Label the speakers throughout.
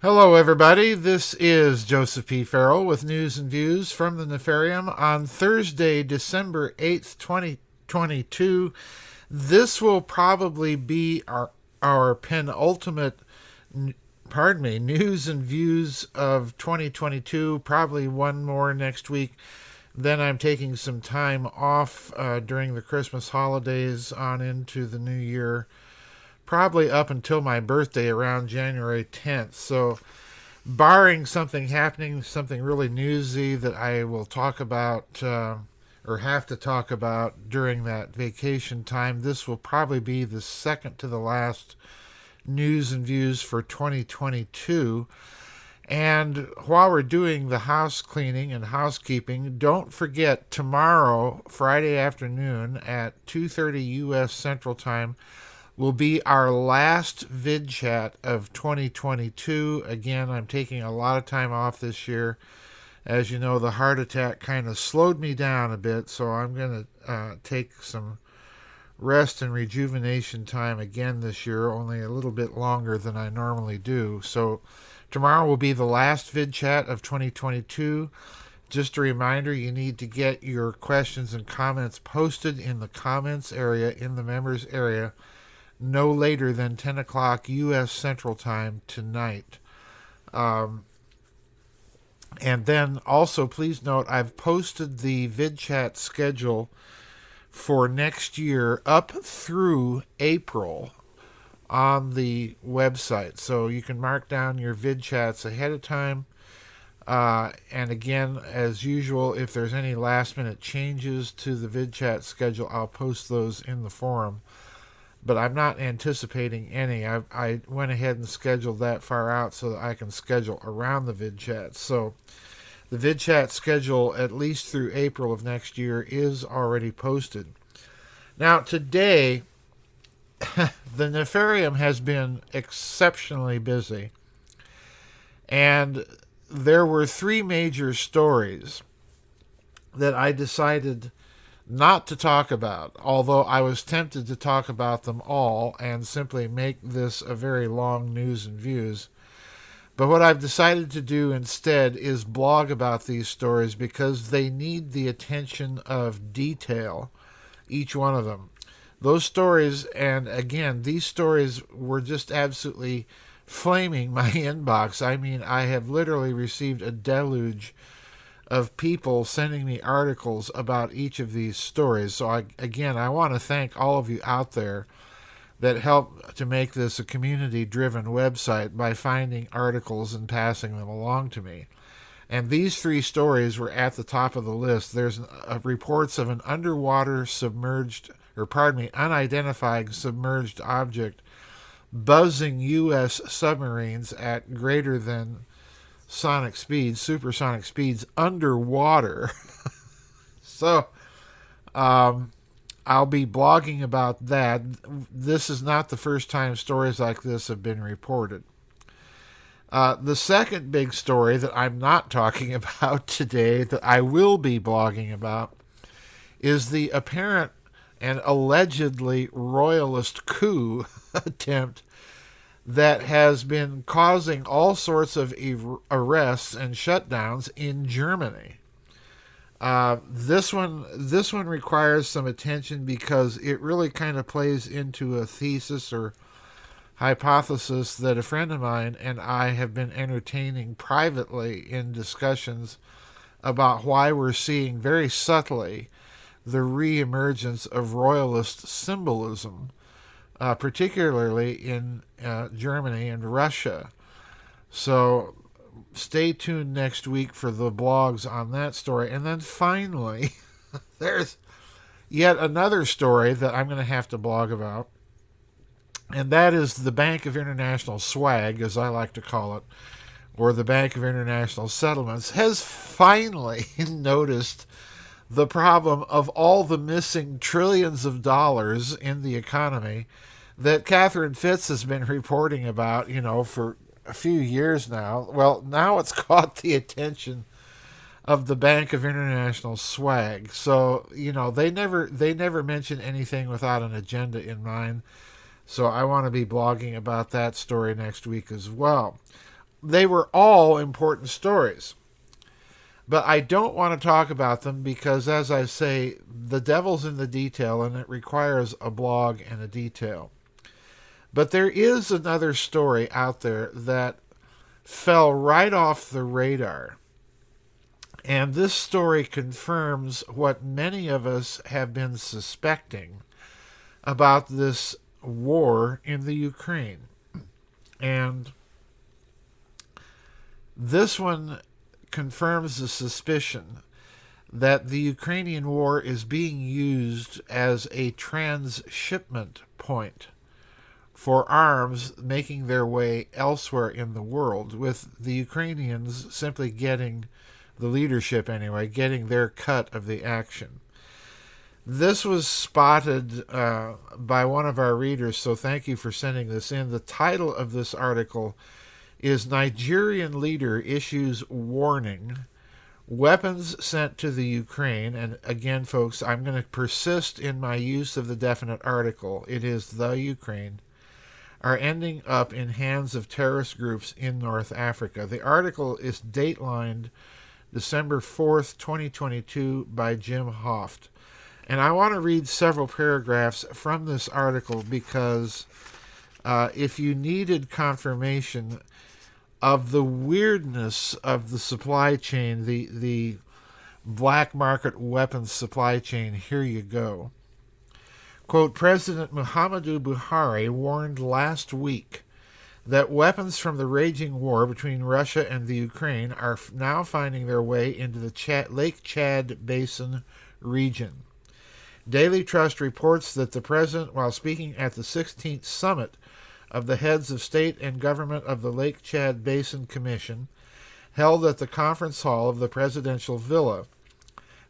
Speaker 1: Hello, everybody. This is Joseph P. Farrell with news and views from the Nefarium on Thursday, December 8th, 2022. This will probably be our penultimate, news and views of 2022. Probably one more next week. Then I'm taking some time off during the Christmas holidays on into the new year, probably up until my birthday around January 10th. So, barring something happening, something really newsy that I will talk about or have to talk about during that vacation time, this will probably be the second to the last news and views for 2022. And while we're doing the house cleaning and housekeeping, don't forget tomorrow, Friday afternoon at 2:30 U.S. Central Time, will be our last vid chat of 2022. Again, I'm taking a lot of time off this year. As you know, the heart attack kind of slowed me down a bit, so I'm going to take some rest and rejuvenation time again this year, only a little bit longer than I normally do. So tomorrow will be the last vid chat of 2022. Just a reminder, you need to get your questions and comments posted in the comments area, in the members area, no later than 10 o'clock U.S. Central Time tonight. And then also, please note, I've posted the VidChat schedule for next year up through April on the website. So you can mark down your VidChats ahead of time. And again, as usual, if there's any last-minute changes to the VidChat schedule, I'll post those in the forum. But I'm not anticipating any. I went ahead and scheduled that far out so that I can schedule around the VidChat. So the VidChat schedule, at least through April of next year, is already posted. Now, today, the Nefarium has been exceptionally busy. And there were three major stories that I decided not to talk about, although I was tempted to talk about them all and simply make this a very long news and views. But what I've decided to do instead is blog about these stories because they need the attention of detail, each one of them. Those stories, and again, these stories were just absolutely flaming my inbox. I mean, I have literally received a deluge of people sending me articles about each of these stories. So I want to thank all of you out there that help to make this a community-driven website by finding articles and passing them along to me. And these three stories were at the top of the list. There's reports of an unidentified submerged object buzzing U.S. submarines at greater than supersonic speeds underwater. So I'll be blogging about that. This is not the first time stories like this have been reported. The second big story that I'm not talking about today, that I will be blogging about, is the apparent and allegedly royalist coup attempt that has been causing all sorts of arrests and shutdowns in Germany. This one requires some attention because it really kind of plays into a thesis or hypothesis that a friend of mine and I have been entertaining privately in discussions about why we're seeing very subtly the re-emergence of royalist symbolism, particularly in Germany and Russia. So stay tuned next week for the blogs on that story. And then finally, there's yet another story that I'm going to have to blog about. And that is the Bank of International Swag, as I like to call it, or the Bank of International Settlements, has finally noticed the problem of all the missing trillions of dollars in the economy that Catherine Fitz has been reporting about, for a few years now. Well, now it's caught the attention of the Bank of International Swag. So, they never mention anything without an agenda in mind. So I want to be blogging about that story next week as well. they were all important stories. But I don't want to talk about them because, as I say, the devil's in the detail and it requires a blog and a detail. But there is another story out there that fell right off the radar. And this story confirms what many of us have been suspecting about this war in the Ukraine. And this one confirms the suspicion that the Ukrainian war is being used as a transshipment point for arms making their way elsewhere in the world, with the Ukrainians simply getting, the leadership anyway, getting their cut of the action. This was spotted by one of our readers, so thank you for sending this in. The title of this article is Nigerian Leader Issues Warning, Weapons Sent to the Ukraine. And again, folks, I'm going to persist in my use of the definite article. It is the Ukraine, are ending up in hands of terrorist groups in North Africa. The article is datelined December 4th, 2022 by Jim Hoft. And I want to read several paragraphs from this article because if you needed confirmation of the weirdness of the supply chain, the black market weapons supply chain, here you go. Quote, President Muhammadu Buhari warned last week that weapons from the raging war between Russia and the Ukraine are now finding their way into the Lake Chad Basin region. Daily Trust reports that the president, while speaking at the 16th summit of the heads of state and government of the Lake Chad Basin Commission, held at the conference hall of the presidential villa,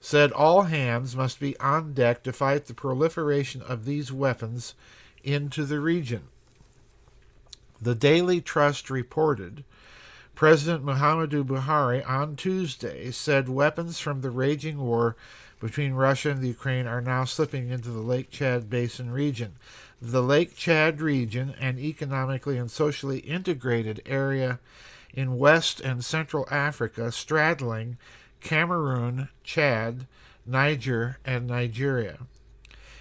Speaker 1: said all hands must be on deck to fight the proliferation of these weapons into the region. The Daily Trust reported President Muhammadu Buhari on Tuesday said weapons from the raging war between Russia and the Ukraine are now slipping into the Lake Chad Basin region. The Lake Chad region, an economically and socially integrated area in West and Central Africa straddling Cameroon, Chad, Niger, and Nigeria.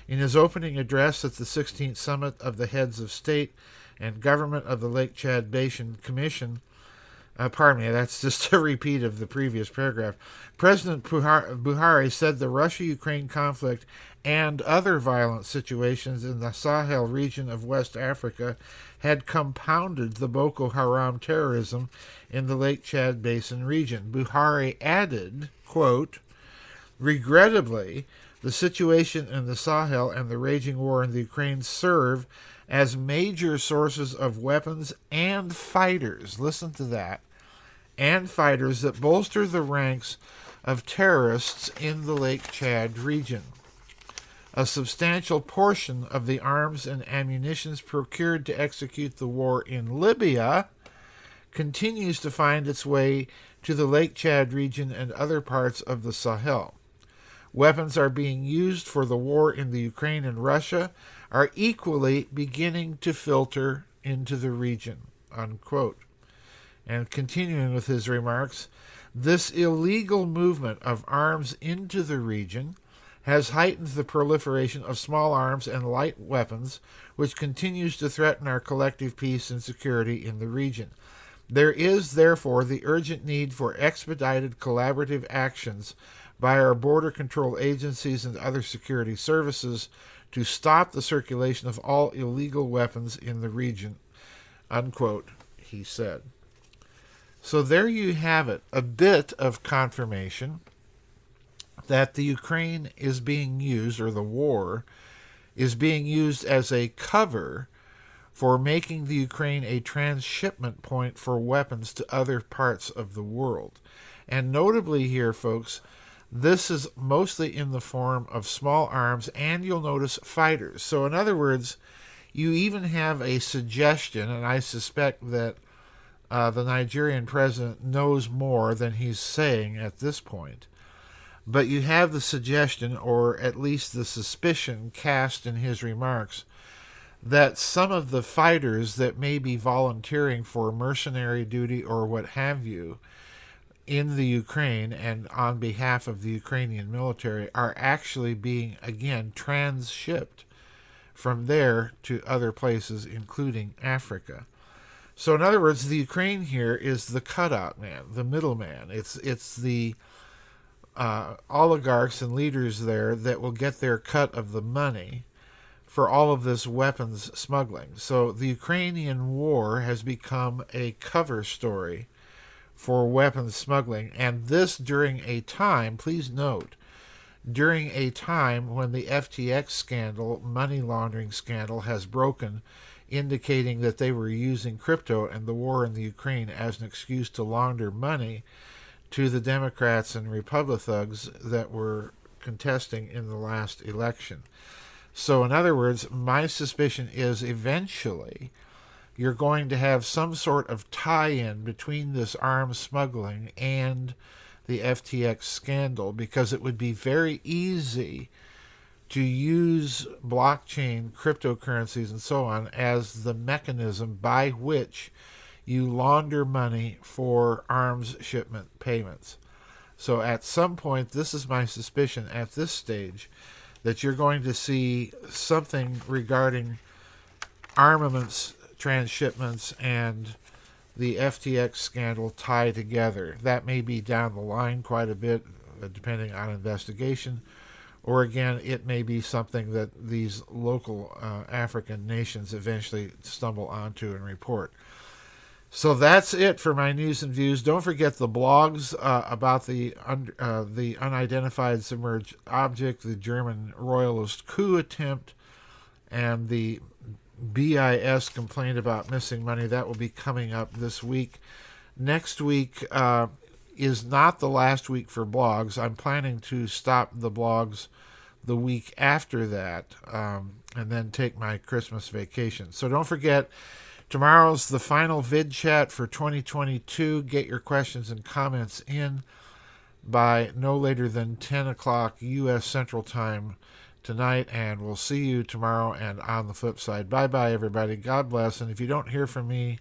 Speaker 1: In his opening address at the 16th Summit of the Heads of State and Government of the Lake Chad Basin Commission, that's just a repeat of the previous paragraph, President Buhari said the Russia-Ukraine conflict and other violent situations in the Sahel region of West Africa had compounded the Boko Haram terrorism in the Lake Chad Basin region. Buhari added, quote, regrettably, the situation in the Sahel and the raging war in the Ukraine serve as major sources of weapons and fighters, listen to that, and fighters that bolster the ranks of terrorists in the Lake Chad region. A substantial portion of the arms and ammunition procured to execute the war in Libya continues to find its way to the Lake Chad region and other parts of the Sahel. Weapons are being used for the war in the Ukraine and Russia are equally beginning to filter into the region, unquote. And continuing with his remarks, this illegal movement of arms into the region has heightened the proliferation of small arms and light weapons, which continues to threaten our collective peace and security in the region. There is, therefore, the urgent need for expedited collaborative actions by our border control agencies and other security services to stop the circulation of all illegal weapons in the region, unquote, he said. So there you have it, a bit of confirmation that the Ukraine is being used, or the war is being used as a cover for making the Ukraine a transshipment point for weapons to other parts of the world. And notably here, folks, this is mostly in the form of small arms, and you'll notice fighters. So in other words, you even have a suggestion, and I suspect that the Nigerian president knows more than he's saying at this point. But you have the suggestion, or at least the suspicion cast in his remarks, that some of the fighters that may be volunteering for mercenary duty or what have you in the Ukraine and on behalf of the Ukrainian military are actually being, again, transshipped from there to other places, including Africa. So, in other words, the Ukraine here is the cutout man, the middleman. It's the oligarchs and leaders there that will get their cut of the money for all of this weapons smuggling. So, the Ukrainian war has become a cover story for weapons smuggling, and this during a time, please note, during a time when the FTX scandal, money laundering scandal, has broken, indicating that they were using crypto and the war in the Ukraine as an excuse to launder money to the Democrats and Republic thugs that were contesting in the last election. So, in other words, my suspicion is eventually you're going to have some sort of tie-in between this arms smuggling and the FTX scandal, because it would be very easy to use blockchain, cryptocurrencies, and so on as the mechanism by which you launder money for arms shipment payments. So at some point, this is my suspicion at this stage, that you're going to see something regarding armaments transshipments and the FTX scandal tie together. That may be down the line quite a bit, depending on investigation, or again, it may be something that these local African nations eventually stumble onto and report. So that's it for my news and views. Don't forget the blogs about the unidentified submerged object, the German royalist coup attempt, and the BIS complaint about missing money. That will be coming up this week. Next week is not the last week for blogs. I'm planning to stop the blogs the week after that and then take my Christmas vacation. So don't forget, tomorrow's the final vid chat for 2022. Get your questions and comments in by no later than 10 o'clock U.S. Central Time tonight, and we'll see you tomorrow and on the flip side. Bye-bye, everybody. God bless. And if you don't hear from me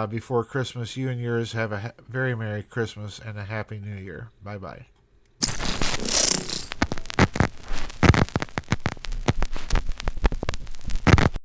Speaker 1: before Christmas, you and yours have a very Merry Christmas and a Happy New Year. Bye-bye.